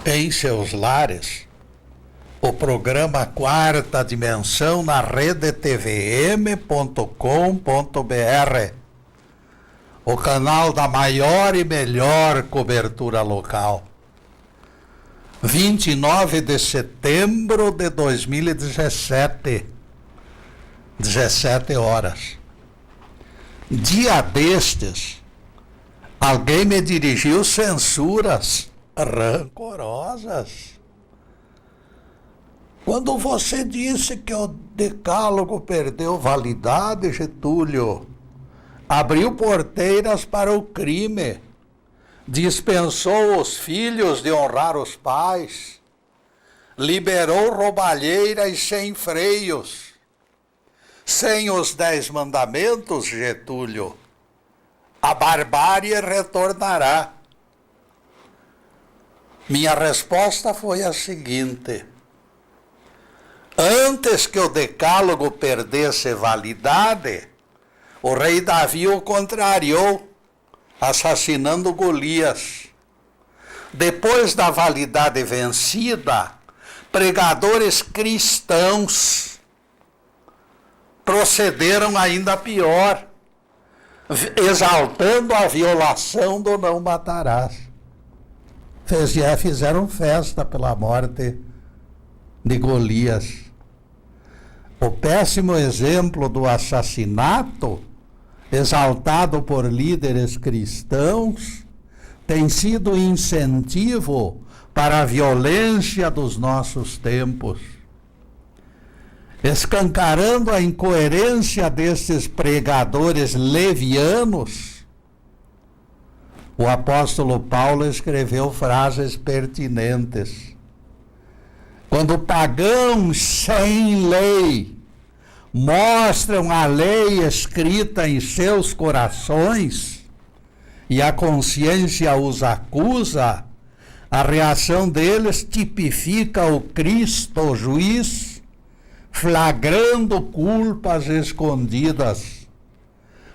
em seus lares o programa Quarta Dimensão na rede tvm.com.br, o canal da maior e melhor cobertura local. 29 de setembro de 2017, 17 horas. Dia destes, alguém me dirigiu censuras rancorosas. Quando você disse que o decálogo perdeu validade, Getúlio, abriu porteiras para o crime, dispensou os filhos de honrar os pais, liberou roubalheiras sem freios. Sem os 10 mandamentos, Getúlio, a barbárie retornará. Minha resposta foi a seguinte: antes que o decálogo perdesse validade, o rei Davi o contrariou, assassinando Golias. Depois da validade vencida, pregadores cristãos procederam ainda pior, exaltando a violação do não matarás. Fizeram festa pela morte de Golias. O péssimo exemplo do assassinato, exaltado por líderes cristãos, tem sido incentivo para a violência dos nossos tempos. Escancarando a incoerência desses pregadores levianos, o apóstolo Paulo escreveu frases pertinentes. Quando pagãos sem lei mostram a lei escrita em seus corações e a consciência os acusa, a reação deles tipifica o Cristo juiz, flagrando culpas escondidas.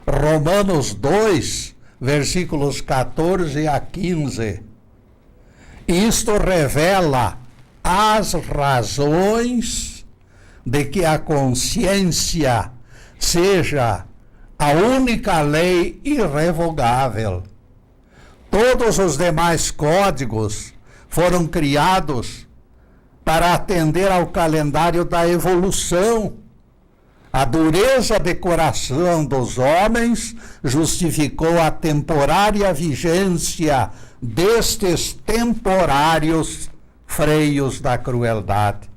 Romanos 2, versículos 14 a 15. Isto revela as razões de que a consciência seja a única lei irrevogável. Todos os demais códigos foram criados para atender ao calendário da evolução. A dureza de coração dos homens justificou a temporária vigência destes temporários freios da crueldade.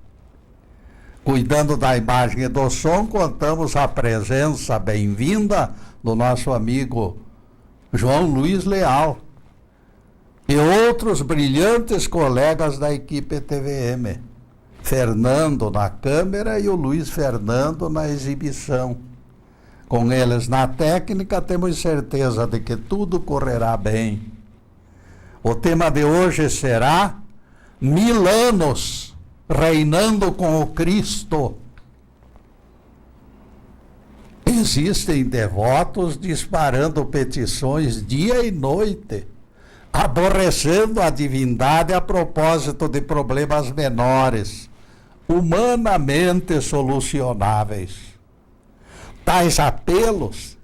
Cuidando da imagem e do som, contamos a presença bem-vinda do nosso amigo João Luiz Leal e outros brilhantes colegas da equipe TVM, Fernando na câmera e o Luiz Fernando na exibição. Com eles na técnica, temos certeza de que tudo correrá bem. O tema de hoje será 1000 anos reinando com o Cristo. Existem devotos disparando petições dia e noite, aborrecendo a divindade a propósito de problemas menores, humanamente solucionáveis. Tais apelos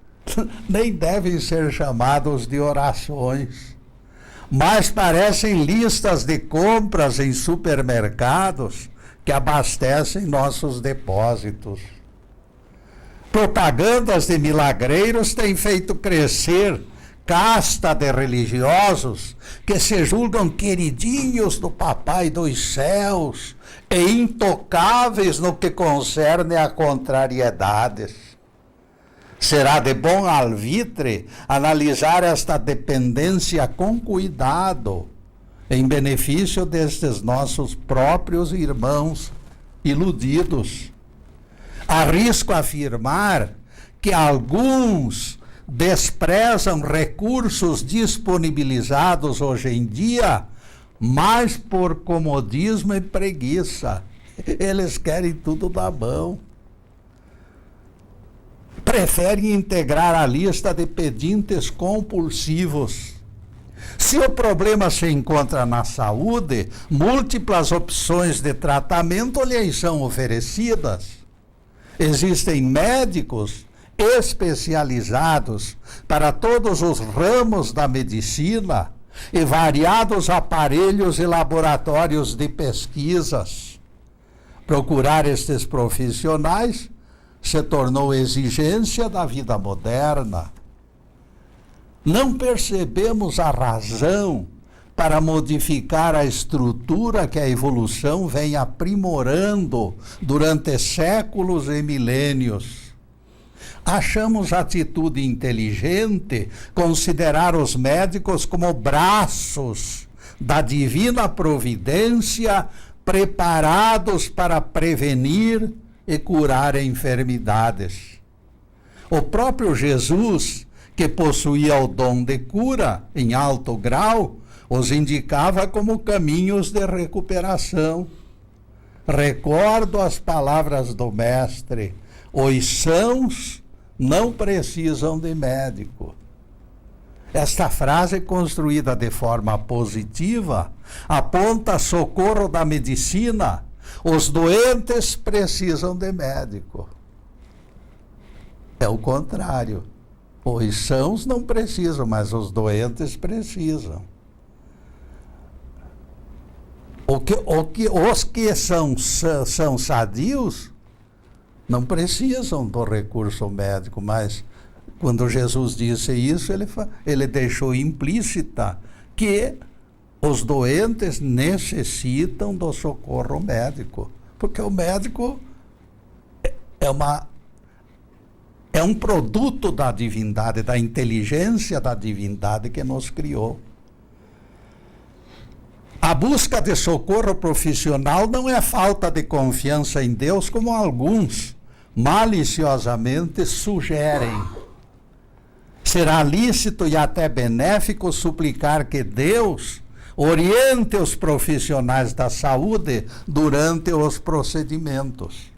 nem devem ser chamados de orações, mas parecem listas de compras em supermercados que abastecem nossos depósitos. Propagandas de milagreiros têm feito crescer casta de religiosos que se julgam queridinhos do Papai dos Céus e intocáveis no que concerne a contrariedades. Será de bom alvitre analisar esta dependência com cuidado, em benefício destes nossos próprios irmãos iludidos. Arrisco afirmar que alguns desprezam recursos disponibilizados hoje em dia, mais por comodismo e preguiça. Eles querem tudo na mão. Preferem integrar a lista de pedintes compulsivos. Se o problema se encontra na saúde, múltiplas opções de tratamento lhes são oferecidas. Existem médicos especializados para todos os ramos da medicina e variados aparelhos e laboratórios de pesquisas. Procurar estes profissionais se tornou exigência da vida moderna. Não percebemos a razão para modificar a estrutura que a evolução vem aprimorando durante séculos e milênios. Achamos atitude inteligente considerar os médicos como braços da divina providência preparados para prevenir e curar enfermidades. O próprio Jesus, que possuía o dom de cura em alto grau, os indicava como caminhos de recuperação. Recordo as palavras do Mestre: os sãos não precisam de médico. Esta frase, construída de forma positiva, aponta socorro da medicina. Os doentes precisam de médico. É o contrário. Os sãos não precisam, mas os doentes precisam. Os que são sadios não precisam do recurso médico, mas quando Jesus disse isso, ele deixou implícita que os doentes necessitam do socorro médico, porque o médico é um produto da divindade, da inteligência da divindade que nos criou. A busca de socorro profissional não é falta de confiança em Deus, como alguns maliciosamente sugerem. Será lícito e até benéfico suplicar que Deus oriente os profissionais da saúde durante os procedimentos.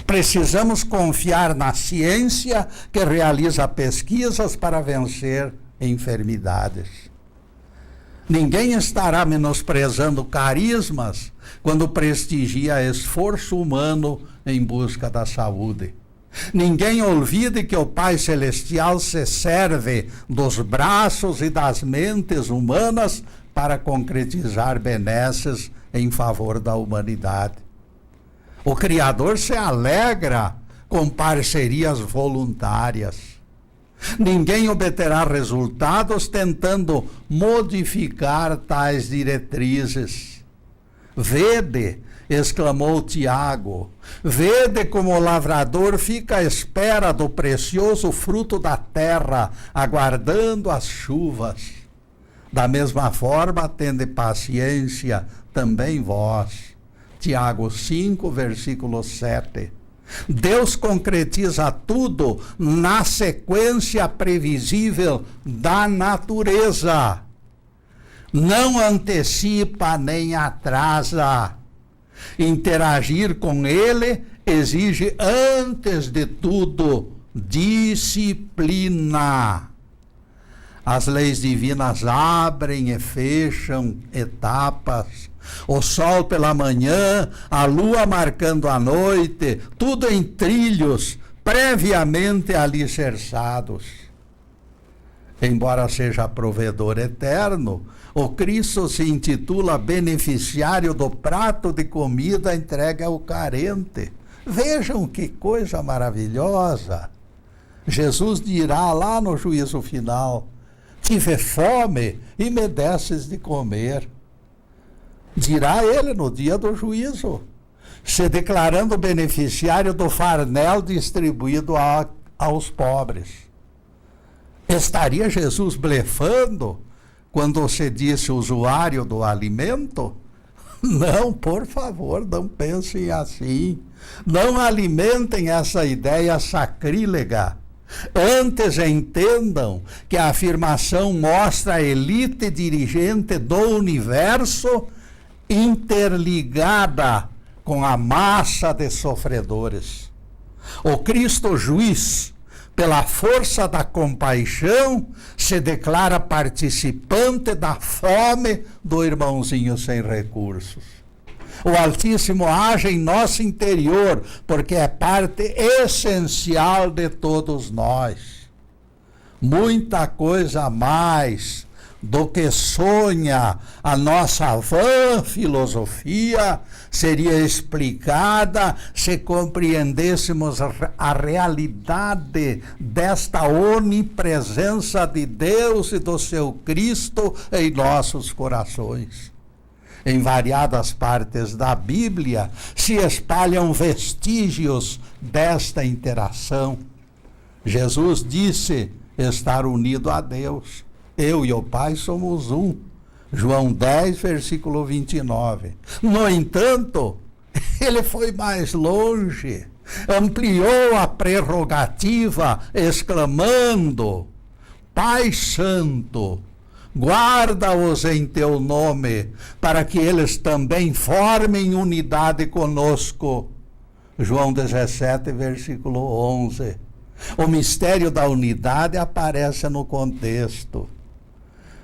Precisamos confiar na ciência que realiza pesquisas para vencer enfermidades. Ninguém estará menosprezando carismas quando prestigia esforço humano em busca da saúde. Ninguém olvide que o Pai Celestial se serve dos braços e das mentes humanas para concretizar benesses em favor da humanidade. O Criador se alegra com parcerias voluntárias. Ninguém obterá resultados tentando modificar tais diretrizes. Vede, exclamou Tiago, vede como o lavrador fica à espera do precioso fruto da terra, aguardando as chuvas. Da mesma forma, tende paciência também vós. Tiago 5, versículo 7. Deus concretiza tudo na sequência previsível da natureza. Não antecipa nem atrasa. Interagir com Ele exige, antes de tudo, disciplina. As leis divinas abrem e fecham etapas. O sol pela manhã, a lua marcando a noite, tudo em trilhos previamente alicerçados. Embora seja provedor eterno, o Cristo se intitula beneficiário do prato de comida entregue ao carente. Vejam que coisa maravilhosa! Jesus dirá lá no juízo final: tive fome e me desses de comer. Dirá ele no dia do juízo, se declarando beneficiário do farnel distribuído aos pobres. Estaria Jesus blefando quando se disse usuário do alimento? Não, por favor, não pensem assim. Não alimentem essa ideia sacrílega. Antes entendam que a afirmação mostra a elite dirigente do universo interligada com a massa de sofredores. O Cristo juiz pela força da compaixão, se declara participante da fome do irmãozinho sem recursos. O Altíssimo age em nosso interior, porque é parte essencial de todos nós. Muita coisa a mais do que sonha a nossa vã filosofia seria explicada se compreendêssemos a realidade desta onipresença de Deus e do seu Cristo em nossos corações. Em variadas partes da Bíblia se espalham vestígios desta interação. Jesus disse estar unido a Deus. Eu e o Pai somos um. João 10, versículo 29. No entanto, ele foi mais longe, ampliou a prerrogativa, exclamando: Pai Santo, guarda-os em teu nome, para que eles também formem unidade conosco. João 17, versículo 11. O mistério da unidade aparece no contexto.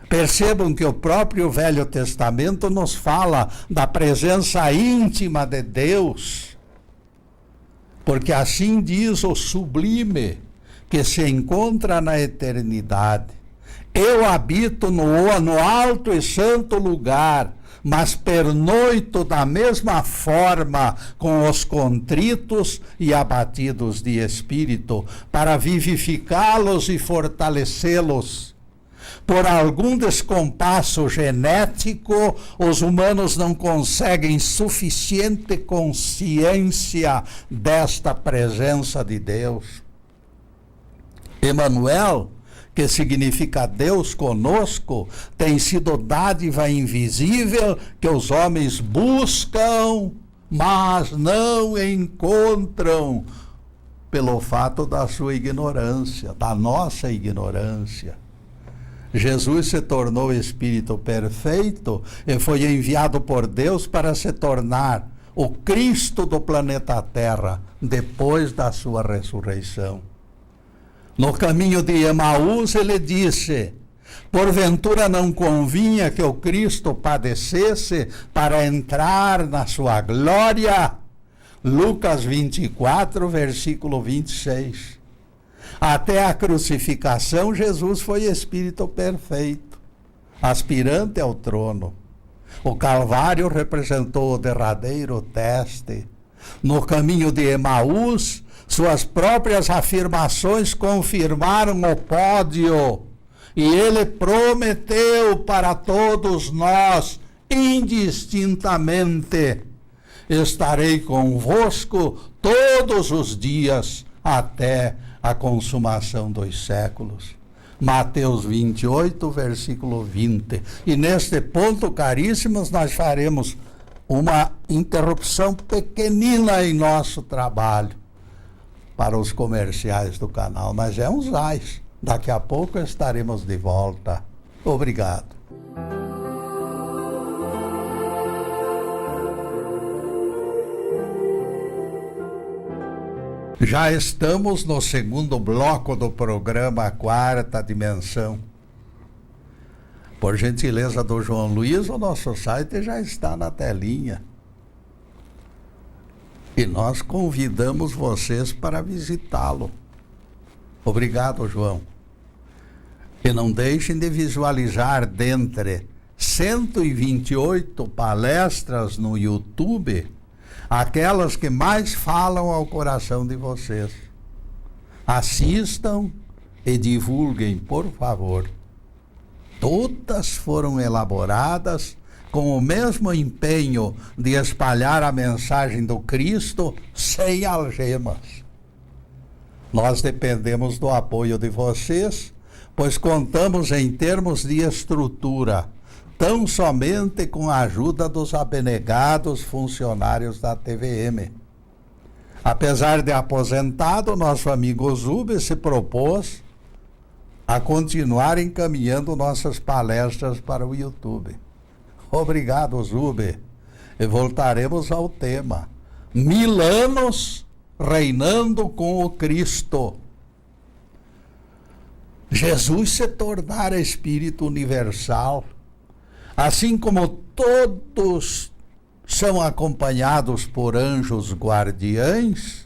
Percebam que o próprio Velho Testamento nos fala da presença íntima de Deus, porque assim diz o sublime, que se encontra na eternidade. Eu habito no alto e santo lugar, mas pernoito da mesma forma com os contritos e abatidos de espírito, para vivificá-los e fortalecê-los. Por algum descompasso genético, os humanos não conseguem suficiente consciência desta presença de Deus. Emanuel, que significa Deus conosco, tem sido dádiva invisível que os homens buscam, mas não encontram, pelo fato da sua ignorância, da nossa ignorância. Jesus se tornou Espírito perfeito e foi enviado por Deus para se tornar o Cristo do planeta Terra, depois da sua ressurreição. No caminho de Emaús, ele disse: porventura não convinha que o Cristo padecesse para entrar na sua glória? Lucas 24, versículo 26. Até a crucificação, Jesus foi Espírito perfeito, aspirante ao trono. O Calvário representou o derradeiro teste. No caminho de Emaús, suas próprias afirmações confirmaram o pódio. E ele prometeu para todos nós, indistintamente: estarei convosco todos os dias até a consumação dos séculos. Mateus 28, versículo 20. E neste ponto, caríssimos, nós faremos uma interrupção pequenina em nosso trabalho para os comerciais do canal, mas é uns ais. Daqui a pouco estaremos de volta. Obrigado. Já estamos no segundo bloco do programa Quarta Dimensão. Por gentileza do João Luiz, o nosso site já está na telinha. E nós convidamos vocês para visitá-lo. Obrigado, João. E não deixem de visualizar dentre 128 palestras no YouTube, aquelas que mais falam ao coração de vocês. Assistam e divulguem, por favor. Todas foram elaboradas com o mesmo empenho de espalhar a mensagem do Cristo sem algemas. Nós dependemos do apoio de vocês, pois contamos em termos de estrutura tão somente com a ajuda dos abnegados funcionários da TVM. Apesar de aposentado, nosso amigo Zube se propôs a continuar encaminhando nossas palestras para o YouTube. Obrigado, Zube. E voltaremos ao tema: 1000 anos reinando com o Cristo. Jesus se tornara Espírito universal, assim como todos são acompanhados por anjos guardiães,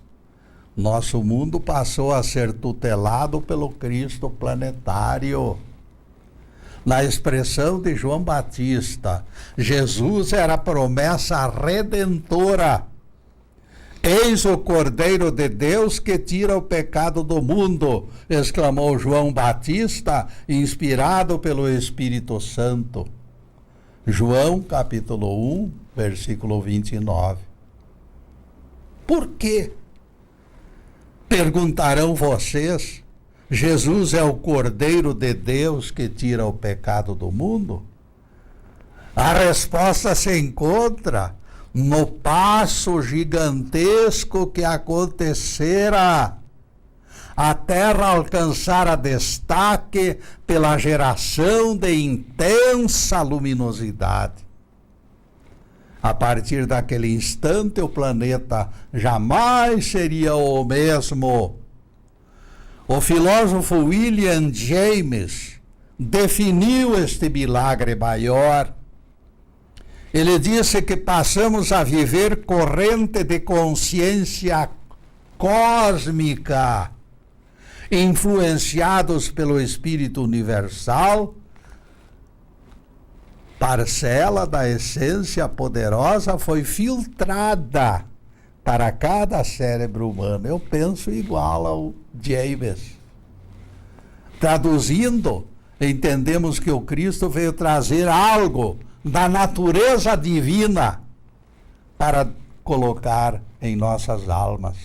nosso mundo passou a ser tutelado pelo Cristo planetário. Na expressão de João Batista, Jesus era a promessa redentora. Eis o Cordeiro de Deus que tira o pecado do mundo, exclamou João Batista, inspirado pelo Espírito Santo. João, capítulo 1, versículo 29. Por quê? Perguntarão vocês, Jesus é o Cordeiro de Deus que tira o pecado do mundo? A resposta se encontra no passo gigantesco que acontecera. A Terra alcançara destaque pela geração de intensa luminosidade. A partir daquele instante, o planeta jamais seria o mesmo. O filósofo William James definiu este milagre maior. Ele disse que passamos a viver corrente de consciência cósmica, influenciados pelo Espírito Universal, parcela da essência poderosa foi filtrada para cada cérebro humano. Eu penso igual ao James. Traduzindo, entendemos que o Cristo veio trazer algo da natureza divina para colocar em nossas almas.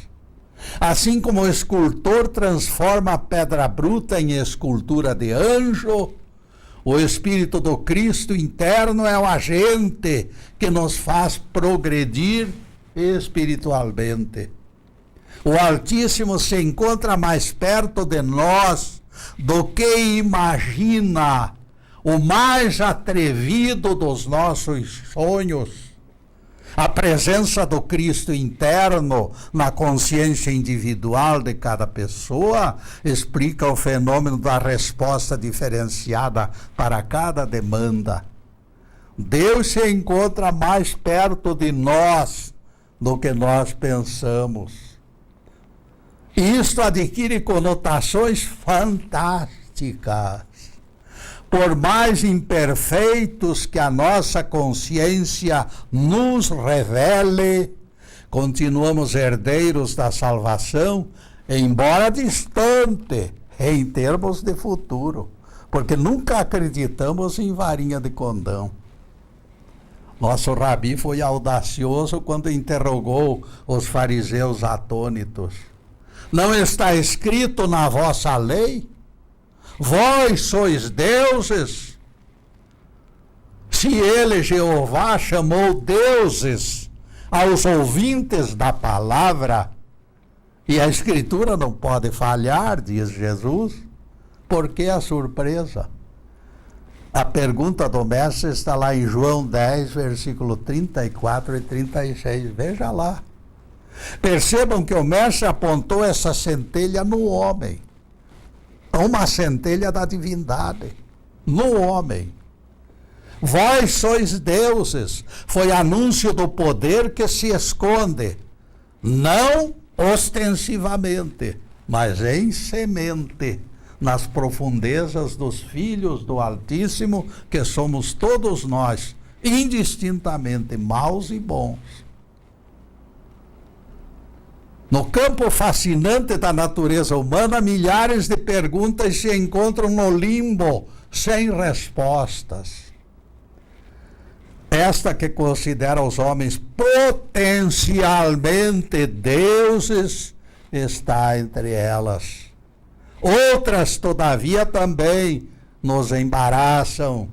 Assim como o escultor transforma a pedra bruta em escultura de anjo, o Espírito do Cristo interno é o agente que nos faz progredir espiritualmente. O Altíssimo se encontra mais perto de nós do que imagina o mais atrevido dos nossos sonhos. A presença do Cristo interno na consciência individual de cada pessoa explica o fenômeno da resposta diferenciada para cada demanda. Deus se encontra mais perto de nós do que nós pensamos. Isto adquire conotações fantásticas. Por mais imperfeitos que a nossa consciência nos revele, continuamos herdeiros da salvação, embora distante em termos de futuro, porque nunca acreditamos em varinha de condão. Nosso rabi foi audacioso quando interrogou os fariseus atônitos. Não está escrito na vossa lei? Vós sois deuses? Se ele, Jeová, chamou deuses aos ouvintes da palavra, e a Escritura não pode falhar, diz Jesus, por que a surpresa? A pergunta do mestre está lá em João 10, versículo 34 e 36. Veja lá. Percebam que o mestre apontou essa centelha no homem. Uma centelha da divindade no homem. Vós sois deuses. Foi anúncio do poder que se esconde, não ostensivamente, mas em semente, nas profundezas dos filhos do Altíssimo, que somos todos nós, indistintamente maus e bons. No campo fascinante da natureza humana, milhares de perguntas se encontram no limbo, sem respostas. Esta que considera os homens potencialmente deuses está entre elas. Outras, todavia, também nos embaraçam.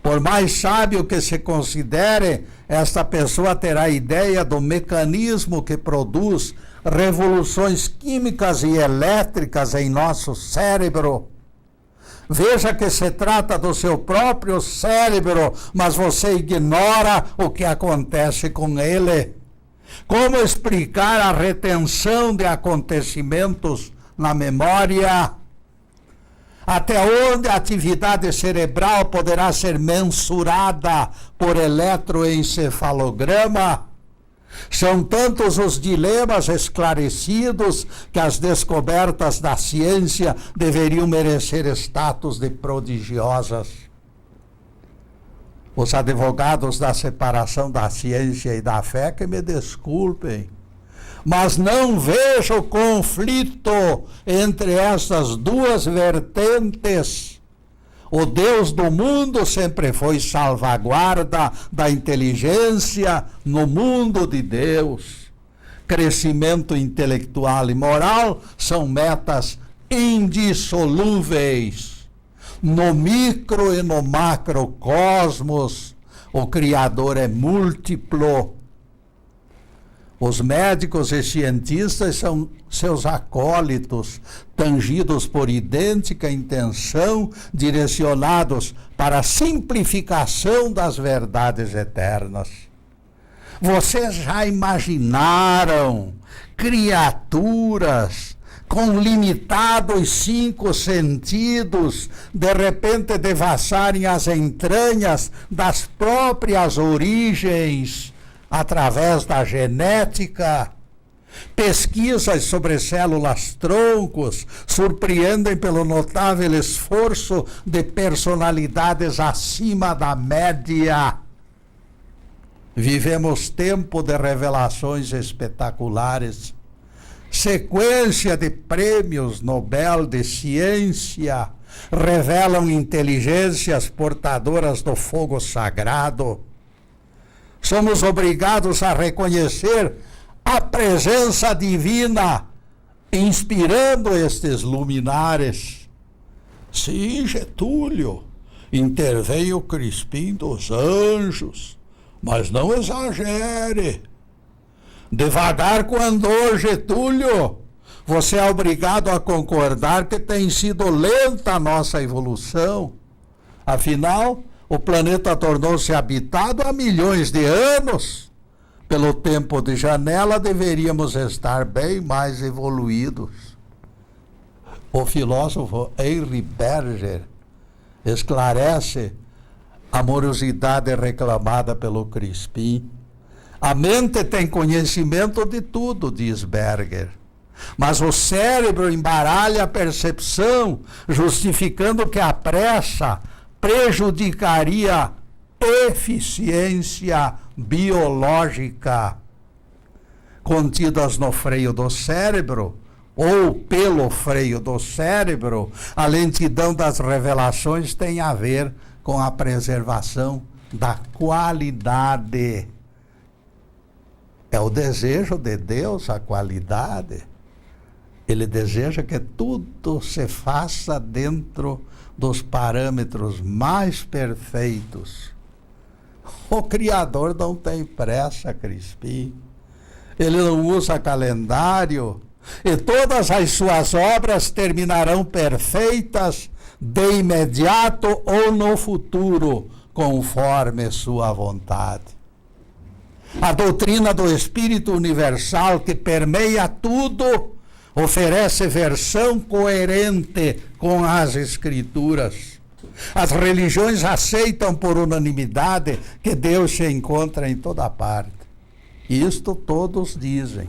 Por mais sábio que se considere, esta pessoa terá ideia do mecanismo que produz revoluções químicas e elétricas em nosso cérebro. Veja que se trata do seu próprio cérebro, mas você ignora o que acontece com ele. Como explicar a retenção de acontecimentos na memória? Até onde a atividade cerebral poderá ser mensurada por eletroencefalograma? São tantos os dilemas esclarecidos que as descobertas da ciência deveriam merecer status de prodigiosas. Os advogados da separação da ciência e da fé que me desculpem, mas não vejo conflito entre essas duas vertentes. O Deus do mundo sempre foi salvaguarda da inteligência no mundo de Deus. Crescimento intelectual e moral são metas indissolúveis. No micro e no macrocosmos, o Criador é múltiplo. Os médicos e cientistas são seus acólitos, tangidos por idêntica intenção, direcionados para a simplificação das verdades eternas. Vocês já imaginaram criaturas com limitados 5 sentidos, de repente devassarem as entranhas das próprias origens, através da genética? Pesquisas sobre células-troncos surpreendem pelo notável esforço de personalidades acima da média. Vivemos tempo de revelações espetaculares, sequência de prêmios Nobel de ciência revelam inteligências portadoras do fogo sagrado. Somos obrigados a reconhecer a presença divina, inspirando estes luminares. Sim, Getúlio, interveio Crispim dos Anjos, mas não exagere. Devagar com andor, Getúlio. Você é obrigado a concordar que tem sido lenta a nossa evolução. Afinal, o planeta tornou-se habitado há milhões de anos. Pelo tempo de janela, deveríamos estar bem mais evoluídos. O filósofo Henri Berger esclarece a morosidade reclamada pelo Crispim. A mente tem conhecimento de tudo, diz Berger, mas o cérebro embaralha a percepção, justificando que a pressa prejudicaria eficiência biológica. Contidas no freio do cérebro, ou pelo freio do cérebro, a lentidão das revelações tem a ver com a preservação da qualidade. É o desejo de Deus, a qualidade. Ele deseja que tudo se faça dentro dos parâmetros mais perfeitos. O Criador não tem pressa, Crispim. Ele não usa calendário. E todas as suas obras terminarão perfeitas de imediato ou no futuro, conforme sua vontade. A doutrina do Espírito Universal, que permeia tudo, oferece versão coerente com as Escrituras. As religiões aceitam por unanimidade que Deus se encontra em toda parte. Isto todos dizem.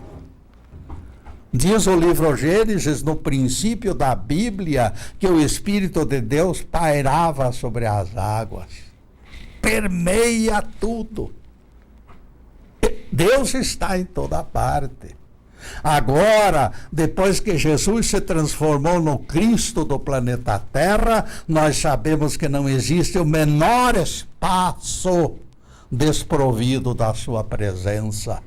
Diz o livro Gênesis, no princípio da Bíblia, que o Espírito de Deus pairava sobre as águas. Permeia tudo. Deus está em toda parte. Agora, depois que Jesus se transformou no Cristo do planeta Terra, nós sabemos que não existe o menor espaço desprovido da sua presença.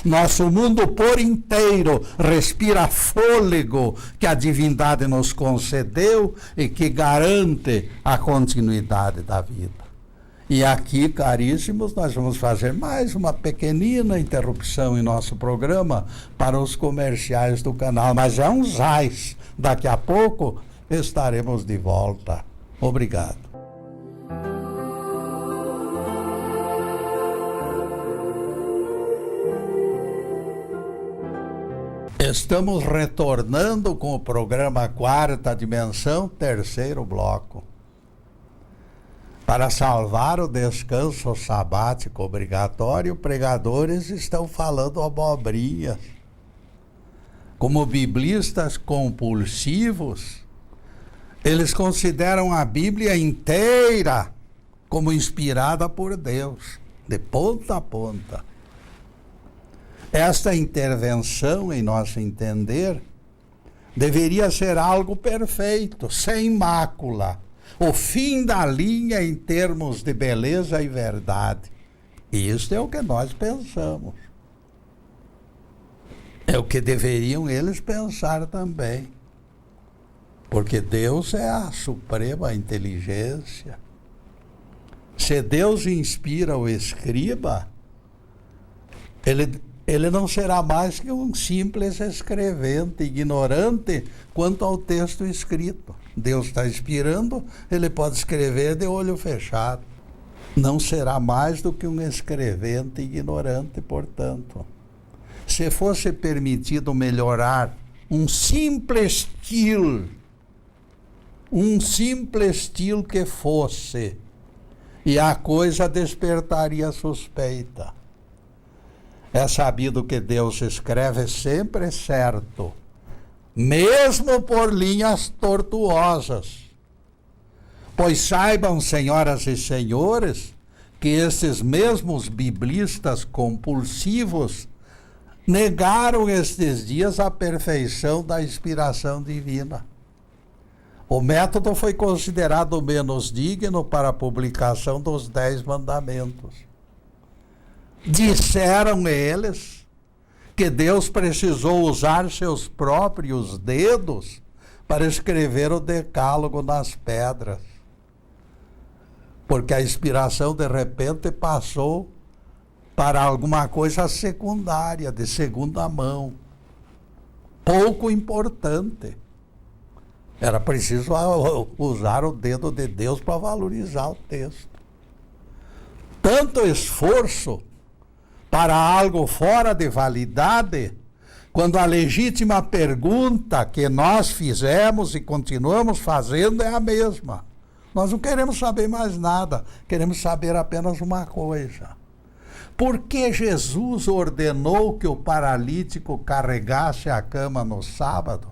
Nosso mundo por inteiro respira fôlego que a divindade nos concedeu e que garante a continuidade da vida. E aqui, caríssimos, nós vamos fazer mais uma pequenina interrupção em nosso programa para os comerciais do canal. Mas é um zais. Daqui a pouco estaremos de volta. Obrigado. Estamos retornando com o programa Quarta Dimensão, terceiro bloco. Para salvar o descanso sabático obrigatório, pregadores estão falando abobrinhas. Como biblistas compulsivos, eles consideram a Bíblia inteira como inspirada por Deus, de ponta a ponta. Esta intervenção, em nosso entender, deveria ser algo perfeito, sem mácula, o fim da linha em termos de beleza e verdade. Isso é o que nós pensamos. É o que deveriam eles pensar também. Porque Deus é a suprema inteligência. Se Deus inspira o escriba, ele não será mais que um simples escrevente, ignorante quanto ao texto escrito. Deus está inspirando, ele pode escrever de olho fechado. Não será mais do que um escrevente ignorante, portanto. Se fosse permitido melhorar um simples estilo que fosse, e a coisa despertaria suspeita. É sabido que Deus escreve sempre certo, mesmo por linhas tortuosas. Pois saibam, senhoras e senhores, que esses mesmos biblistas compulsivos negaram estes dias a perfeição da inspiração divina. O método foi considerado menos digno para a publicação dos 10 mandamentos. Disseram eles que Deus precisou usar seus próprios dedos para escrever o decálogo nas pedras. Porque a inspiração, de repente, passou para alguma coisa secundária, de segunda mão, pouco importante. Era preciso usar o dedo de Deus para valorizar o texto. Tanto esforço para algo fora de validade, quando a legítima pergunta que nós fizemos e continuamos fazendo é a mesma. Nós não queremos saber mais nada, queremos saber apenas uma coisa. Por que Jesus ordenou que o paralítico carregasse a cama no sábado,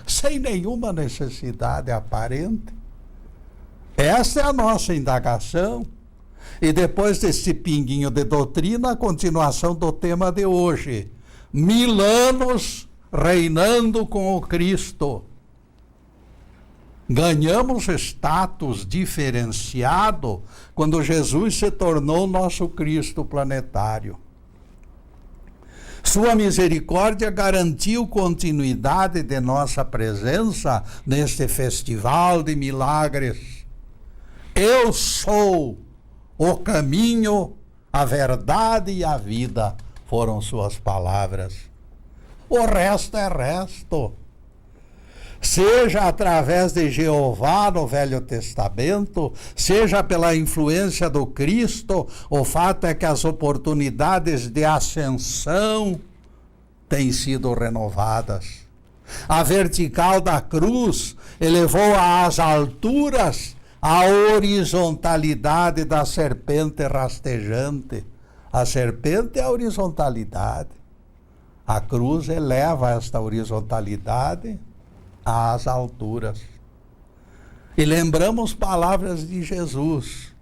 sem nenhuma necessidade aparente? Essa é a nossa indagação. E depois desse pinguinho de doutrina, a continuação do tema de hoje. 1000 anos reinando com o Cristo. Ganhamos status diferenciado quando Jesus se tornou nosso Cristo planetário. Sua misericórdia garantiu continuidade de nossa presença neste festival de milagres. Eu sou o caminho, a verdade e a vida, foram suas palavras. O resto é resto. Seja através de Jeová no Velho Testamento, seja pela influência do Cristo, o fato é que as oportunidades de ascensão têm sido renovadas. A vertical da cruz elevou às alturas a horizontalidade da serpente rastejante. A serpente é a horizontalidade. A cruz eleva esta horizontalidade às alturas. E lembramos palavras de Jesus.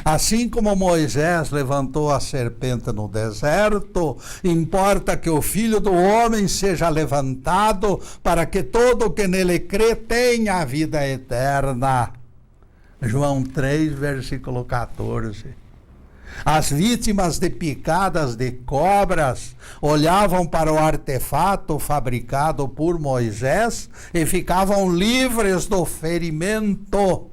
Assim como Moisés levantou a serpente no deserto, importa que o Filho do Homem seja levantado para que todo que nele crê tenha a vida eterna. João 3, versículo 14. As vítimas de picadas de cobras olhavam para o artefato fabricado por Moisés e ficavam livres do ferimento.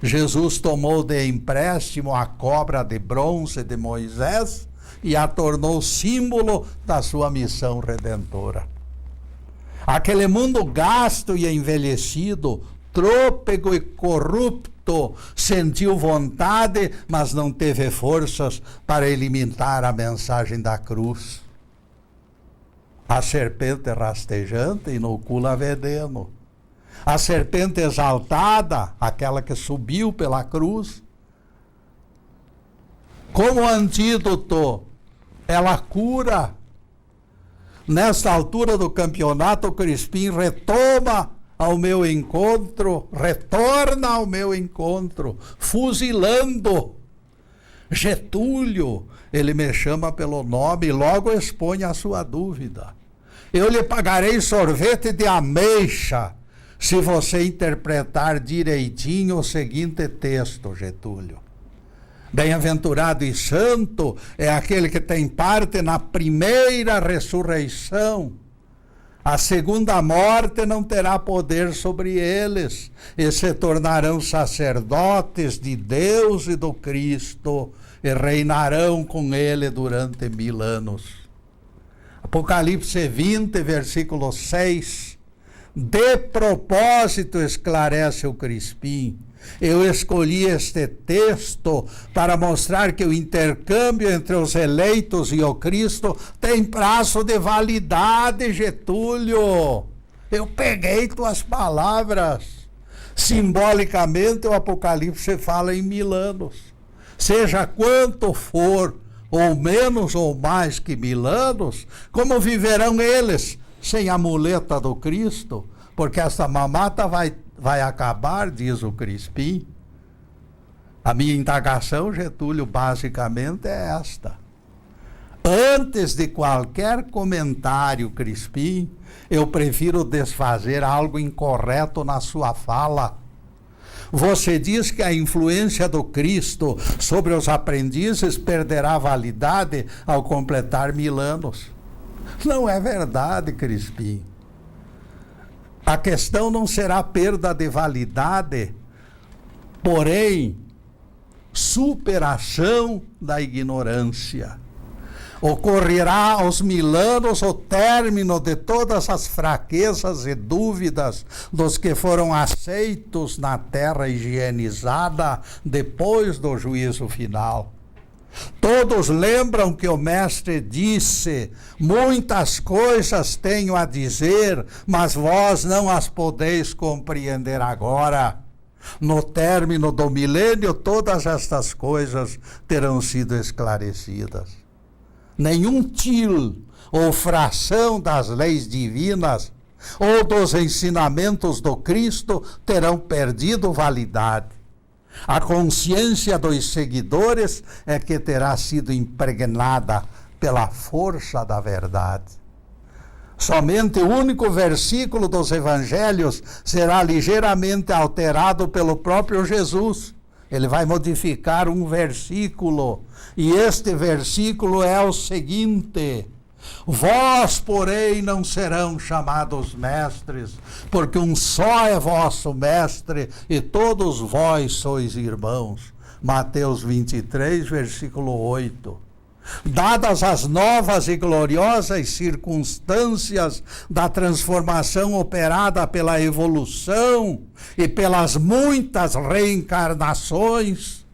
Jesus tomou de empréstimo a cobra de bronze de Moisés e a tornou símbolo da sua missão redentora. Aquele mundo gasto e envelhecido, trôpego e corrupto, sentiu vontade, mas não teve forças para eliminar a mensagem da cruz. A serpente rastejante inocula veneno. A serpente exaltada, aquela que subiu pela cruz, como antídoto, ela cura. Nesta altura do campeonato, o Crispim retorna ao meu encontro, fuzilando Getúlio. Ele me chama pelo nome e logo expõe a sua dúvida. Eu lhe pagarei sorvete de ameixa se você interpretar direitinho o seguinte texto, Getúlio. Bem-aventurado e santo é aquele que tem parte na primeira ressurreição. A segunda morte não terá poder sobre eles, e se tornarão sacerdotes de Deus e do Cristo, e reinarão com ele durante 1000 anos. Apocalipse 20, versículo 6. De propósito, esclarece o Crispim, eu escolhi este texto para mostrar que o intercâmbio entre os eleitos e o Cristo tem prazo de validade, Getúlio. Eu peguei tuas palavras. Simbolicamente, o Apocalipse fala em 1000 anos. Seja quanto for, ou menos ou mais que 1000 anos, como viverão eles sem a muleta do Cristo? Porque essa mamata vai acabar, diz o Crispim. A minha indagação, Getúlio, basicamente é esta. Antes de qualquer comentário, Crispim, eu prefiro desfazer algo incorreto na sua fala. Você diz que a influência do Cristo sobre os aprendizes perderá validade ao completar 1000 anos. Não é verdade, Crispim. A questão não será perda de validade, porém, superação da ignorância. Ocorrerá aos 1000 anos o término de todas as fraquezas e dúvidas dos que foram aceitos na terra higienizada depois do juízo final. Todos lembram que o mestre disse: muitas coisas tenho a dizer, mas vós não as podeis compreender agora. No término do milênio, todas estas coisas terão sido esclarecidas. Nenhum til ou fração das leis divinas ou dos ensinamentos do Cristo terão perdido validade. A consciência dos seguidores é que terá sido impregnada pela força da verdade. Somente o único versículo dos evangelhos será ligeiramente alterado pelo próprio Jesus. Ele vai modificar um versículo, e este versículo é o seguinte: vós, porém, não serão chamados mestres, porque um só é vosso mestre, e todos vós sois irmãos. Mateus 23, versículo 8. Dadas as novas e gloriosas circunstâncias da transformação operada pela evolução e pelas muitas reencarnações,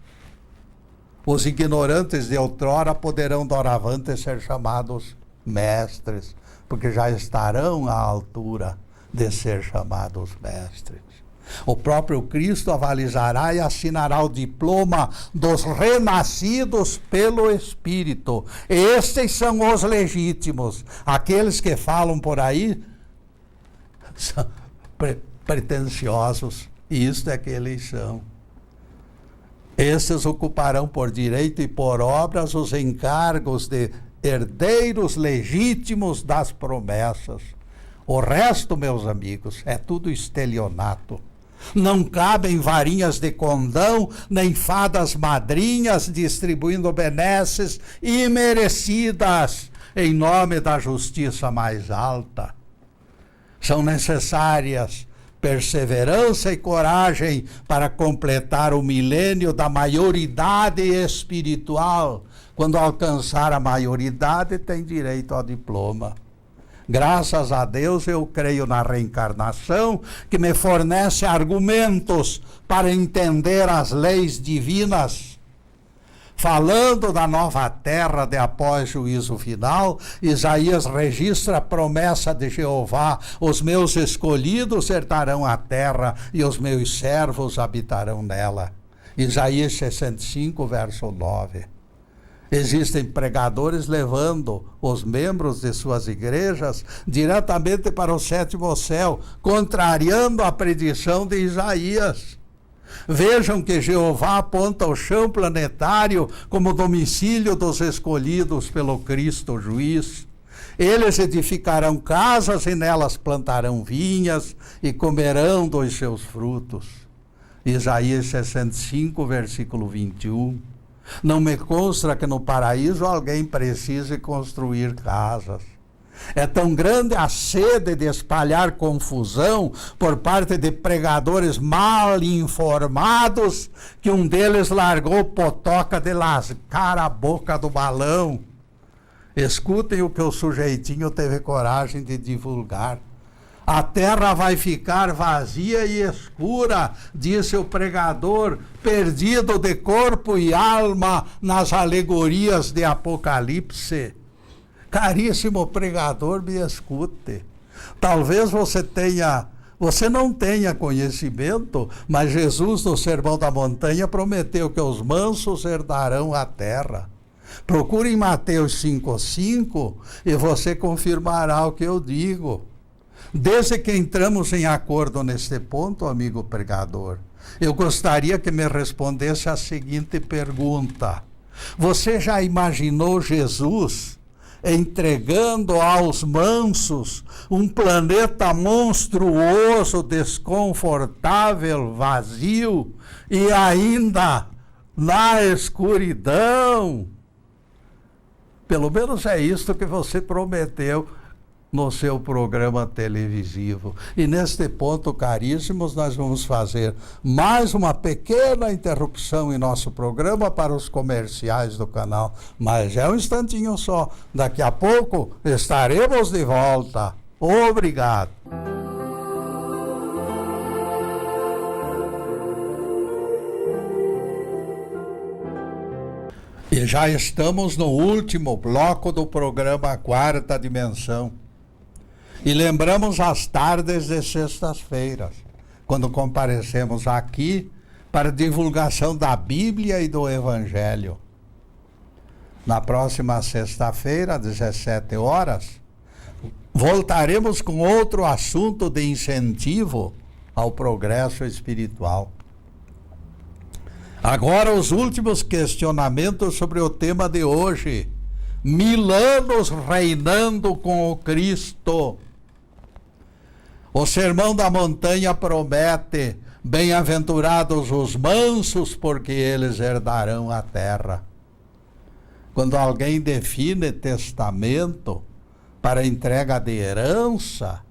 os ignorantes de outrora poderão doravante ser chamados mestres, porque já estarão à altura de ser chamados mestres. O próprio Cristo avalizará e assinará o diploma dos renascidos pelo Espírito. Estes são os legítimos. Aqueles que falam por aí são pretensiosos, e isto é que eles são. Estes ocuparão por direito e por obras os encargos de herdeiros legítimos das promessas. O resto, meus amigos, é tudo estelionato. Não cabem varinhas de condão, nem fadas madrinhas distribuindo benesses imerecidas em nome da justiça mais alta. São necessárias perseverança e coragem para completar o milênio da maioridade espiritual. Quando alcançar a maioridade, tem direito ao diploma. Graças a Deus, eu creio na reencarnação, que me fornece argumentos para entender as leis divinas. falando da nova terra de após juízo final, Isaías registra a promessa de Jeová: os meus escolhidos herdarão a terra e os meus servos habitarão nela. Isaías 65, verso 9. Existem pregadores levando os membros de suas igrejas diretamente para o sétimo céu, contrariando a predição de Isaías. Vejam que Jeová aponta o chão planetário como domicílio dos escolhidos pelo Cristo juiz. Eles edificarão casas e nelas plantarão vinhas e comerão dos seus frutos. Isaías 65, versículo 21. Não me consta que no paraíso alguém precise construir casas. É tão grande a sede de espalhar confusão por parte de pregadores mal informados que um deles largou potoca de lascar a boca do balão. Escutem o que o sujeitinho teve coragem de divulgar. A terra vai ficar vazia e escura, disse o pregador, perdido de corpo e alma nas alegorias de Apocalipse. Caríssimo pregador, me escute. Talvez você não tenha conhecimento, mas Jesus, no Sermão da Montanha, prometeu que os mansos herdarão a terra. Procure em Mateus 5,5 e você confirmará o que eu digo. Desde que entramos em acordo neste ponto, amigo pregador, eu gostaria que me respondesse a seguinte pergunta: você já imaginou Jesus entregando aos mansos um planeta monstruoso, desconfortável, vazio e ainda na escuridão? Pelo menos é isto que você prometeu no seu programa televisivo. E neste ponto, caríssimos, nós vamos fazer mais uma pequena interrupção em nosso programa para os comerciais do canal. Mas é um instantinho só. Daqui a pouco estaremos de volta. Obrigado. E já estamos no último bloco do programa Quarta Dimensão. E lembramos as tardes de sextas-feiras, quando comparecemos aqui para divulgação da Bíblia e do Evangelho. Na próxima sexta-feira, às 17 horas, voltaremos com outro assunto de incentivo ao progresso espiritual. Agora, os últimos questionamentos sobre o tema de hoje: 1000 anos reinando com o Cristo. O Sermão da Montanha promete: bem-aventurados os mansos, porque eles herdarão a terra. Quando alguém define testamento para entrega de herança,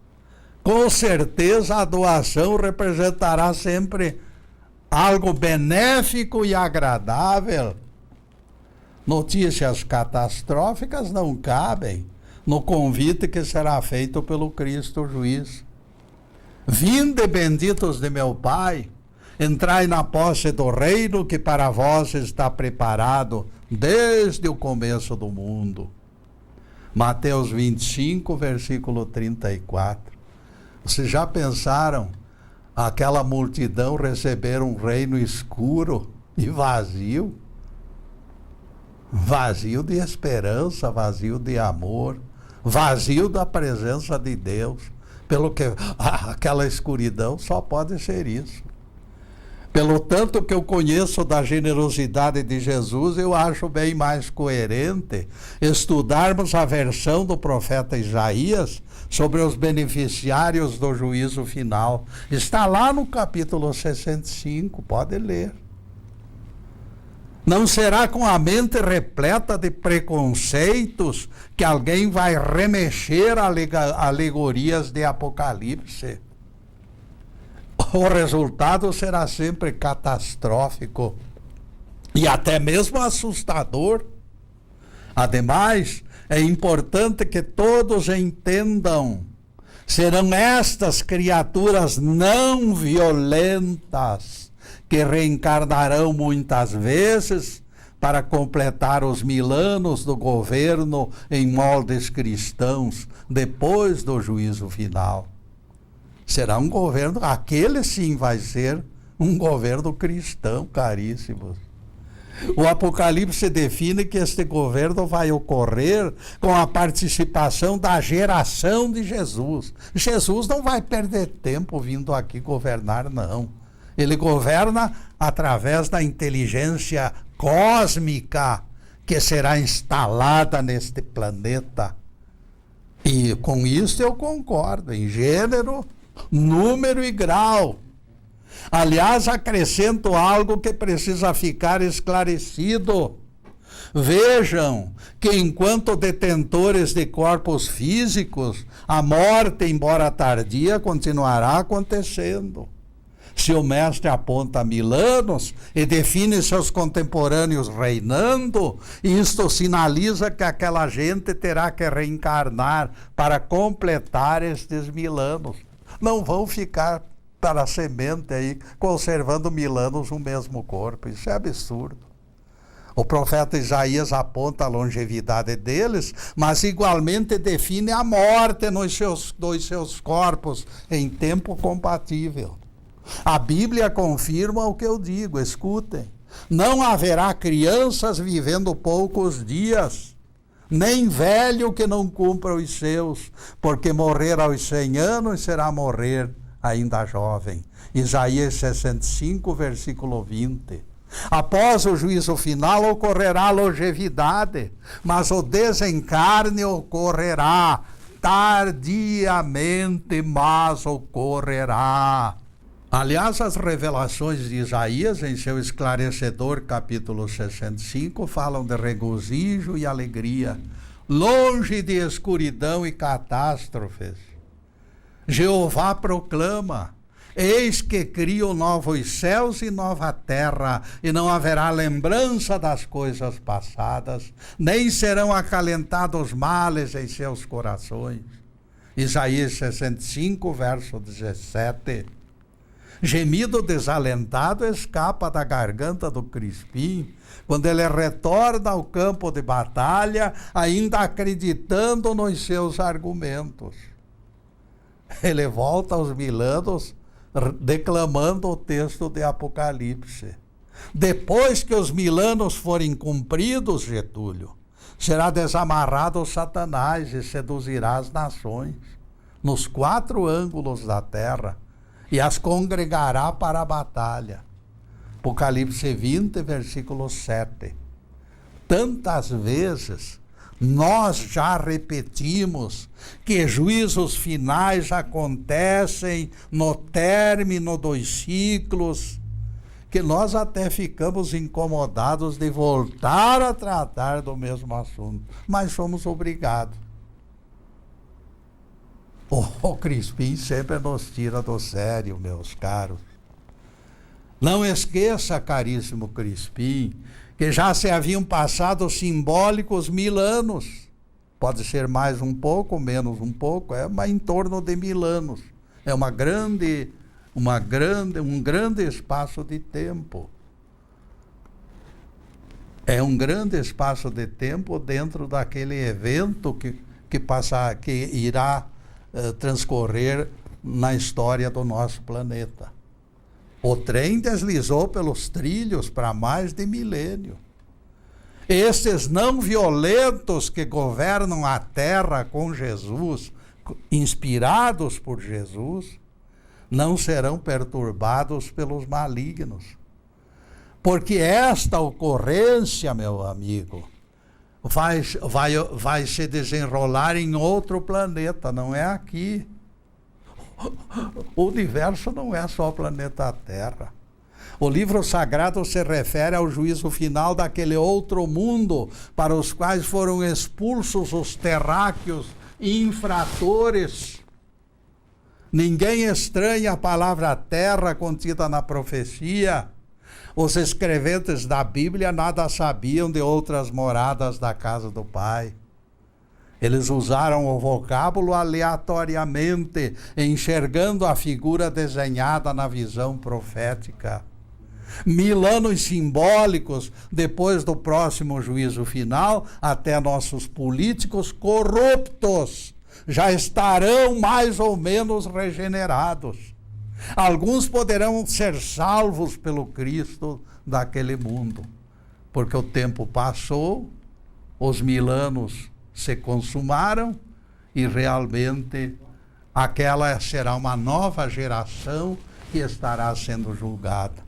com certeza a doação representará sempre algo benéfico e agradável. Notícias catastróficas não cabem no convite que será feito pelo Cristo juiz. Vinde, benditos de meu Pai, entrai na posse do reino que para vós está preparado desde o começo do mundo. Mateus 25, versículo 34. Vocês já pensaram aquela multidão receber um reino escuro e vazio? Vazio de esperança, vazio de amor, vazio da presença de Deus. Pelo que aquela escuridão só pode ser isso. Pelo tanto que eu conheço da generosidade de Jesus, eu acho bem mais coerente estudarmos a versão do profeta Isaías sobre os beneficiários do juízo final. Está lá no capítulo 65, pode ler. Não será com a mente repleta de preconceitos que alguém vai remexer alegorias de Apocalipse. O resultado será sempre catastrófico e até mesmo assustador. Ademais, é importante que todos entendam: serão estas criaturas não violentas que reencarnarão muitas vezes para completar os 1000 anos do governo em moldes cristãos, depois do juízo final. Será um governo, aquele sim vai ser um governo cristão, caríssimos. O Apocalipse define que este governo vai ocorrer com a participação da geração de Jesus. Jesus não vai perder tempo vindo aqui governar, não. Ele governa através da inteligência cósmica que será instalada neste planeta. E com isso eu concordo, em gênero, número e grau. Aliás, acrescento algo que precisa ficar esclarecido. Vejam que enquanto detentores de corpos físicos, a morte, embora tardia, continuará acontecendo. Se o mestre aponta 1000 anos e define seus contemporâneos reinando, isto sinaliza que aquela gente terá que reencarnar para completar estes 1000 anos. Não vão ficar para a semente aí, conservando 1000 anos o mesmo corpo. Isso é absurdo. O profeta Isaías aponta a longevidade deles, mas igualmente define a morte nos seus corpos em tempo compatível. A Bíblia confirma o que eu digo, escutem. Não haverá crianças vivendo poucos dias, nem velho que não cumpra os seus, porque morrer aos 100 anos será morrer ainda jovem. Isaías 65, versículo 20. Após o juízo final ocorrerá longevidade, mas o desencarne ocorrerá tardiamente, mas ocorrerá. Aliás, as revelações de Isaías, em seu esclarecedor capítulo 65, falam de regozijo e alegria, longe de escuridão e catástrofes. Jeová proclama: eis que crio novos céus e nova terra, e não haverá lembrança das coisas passadas, nem serão acalentados males em seus corações. Isaías 65, verso 17. Gemido desalentado escapa da garganta do Crispim, quando ele retorna ao campo de batalha, ainda acreditando nos seus argumentos. Ele volta aos 1000 anos declamando o texto de Apocalipse. Depois que os 1000 anos forem cumpridos, Getúlio, será desamarrado Satanás e seduzirá as nações nos 4 ângulos da terra e as congregará para a batalha. Apocalipse 20, versículo 7. Tantas vezes nós já repetimos que juízos finais acontecem no término dos ciclos, que nós até ficamos incomodados de voltar a tratar do mesmo assunto, mas somos obrigados. O Crispim sempre nos tira do sério, meus caros. Não esqueça, caríssimo Crispim, que já se haviam passado simbólicos 1000 anos. Pode ser mais um pouco, menos um pouco, mas em torno de 1000 anos. É um grande espaço de tempo. É um grande espaço de tempo dentro daquele evento que irá transcorrer na história do nosso planeta. O trem deslizou pelos trilhos para mais de milênio. Estes não violentos que governam a terra com Jesus, inspirados por Jesus, não serão perturbados pelos malignos. Porque esta ocorrência, meu amigo, vai se desenrolar em outro planeta, não é aqui. O universo não é só o planeta Terra. O livro sagrado se refere ao juízo final daquele outro mundo para os quais foram expulsos os terráqueos infratores. Ninguém estranha a palavra terra contida na profecia. Os escreventes da Bíblia nada sabiam de outras moradas da casa do Pai. Eles usaram o vocábulo aleatoriamente, enxergando a figura desenhada na visão profética. 1000 anos simbólicos depois do próximo juízo final, até nossos políticos corruptos já estarão mais ou menos regenerados. Alguns poderão ser salvos pelo Cristo daquele mundo, porque o tempo passou, os 1000 anos se consumaram e realmente aquela será uma nova geração que estará sendo julgada.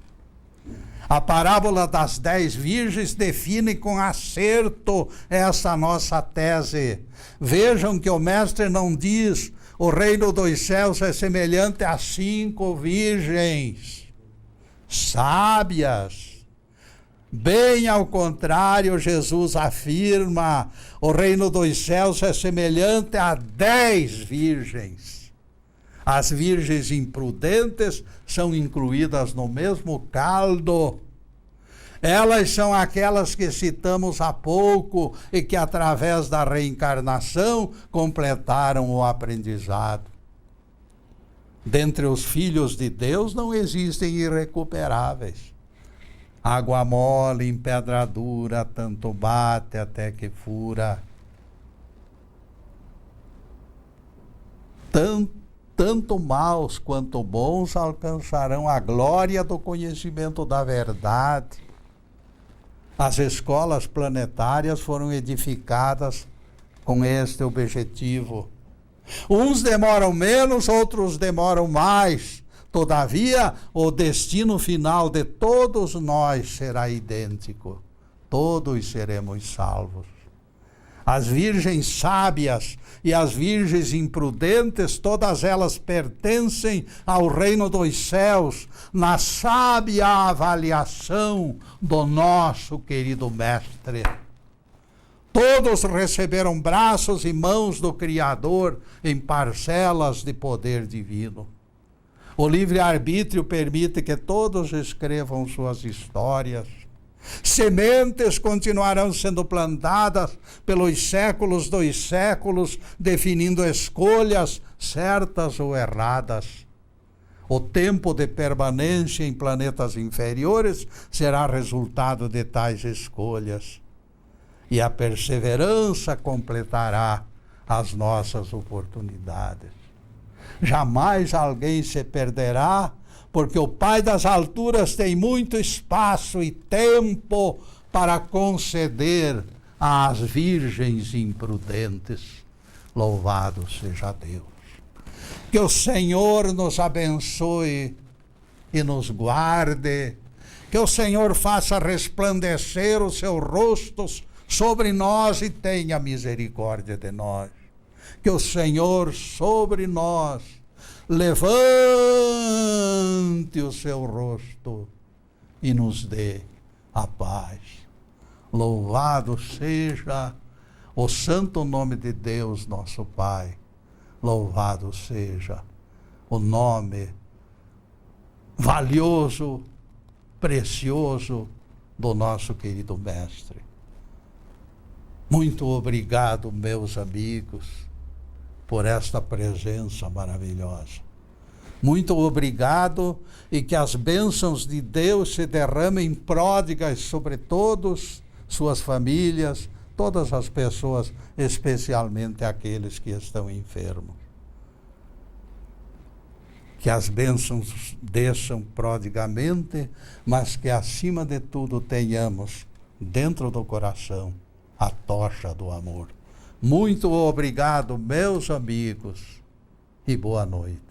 A parábola das 10 virgens define com acerto essa nossa tese. Vejam que o mestre não diz: o reino dos céus é semelhante a 5 virgens sábias. Bem ao contrário, Jesus afirma: o reino dos céus é semelhante a 10 virgens. As virgens imprudentes são incluídas no mesmo caldo. Elas são aquelas que citamos há pouco e que, através da reencarnação, completaram o aprendizado. Dentre os filhos de Deus não existem irrecuperáveis. Água mole em pedra dura, tanto bate até que fura. Tanto maus quanto bons alcançarão a glória do conhecimento da verdade. As escolas planetárias foram edificadas com este objetivo. Uns demoram menos, outros demoram mais. Todavia, o destino final de todos nós será idêntico. Todos seremos salvos. As virgens sábias e as virgens imprudentes, todas elas pertencem ao reino dos céus, na sábia avaliação do nosso querido mestre. Todos receberam braços e mãos do Criador em parcelas de poder divino. O livre-arbítrio permite que todos escrevam suas histórias. Sementes continuarão sendo plantadas pelos séculos dos séculos, definindo escolhas certas ou erradas. O tempo de permanência em planetas inferiores será resultado de tais escolhas. E a perseverança completará as nossas oportunidades. Jamais alguém se perderá, porque o Pai das alturas tem muito espaço e tempo para conceder às virgens imprudentes. Louvado seja Deus. Que o Senhor nos abençoe e nos guarde. Que o Senhor faça resplandecer os seus rostos sobre nós e tenha misericórdia de nós. Que o Senhor sobre nós levante o seu rosto e nos dê a paz. Louvado seja o santo nome de Deus, nosso Pai. Louvado seja o nome valioso, precioso do nosso querido Mestre. Muito obrigado, meus amigos, por esta presença maravilhosa. Muito obrigado, e que as bênçãos de Deus se derramem pródigas sobre todos, suas famílias, todas as pessoas, especialmente aqueles que estão enfermos. Que as bênçãos desçam prodigamente, mas que acima de tudo tenhamos dentro do coração a tocha do amor. Muito obrigado, meus amigos, e boa noite.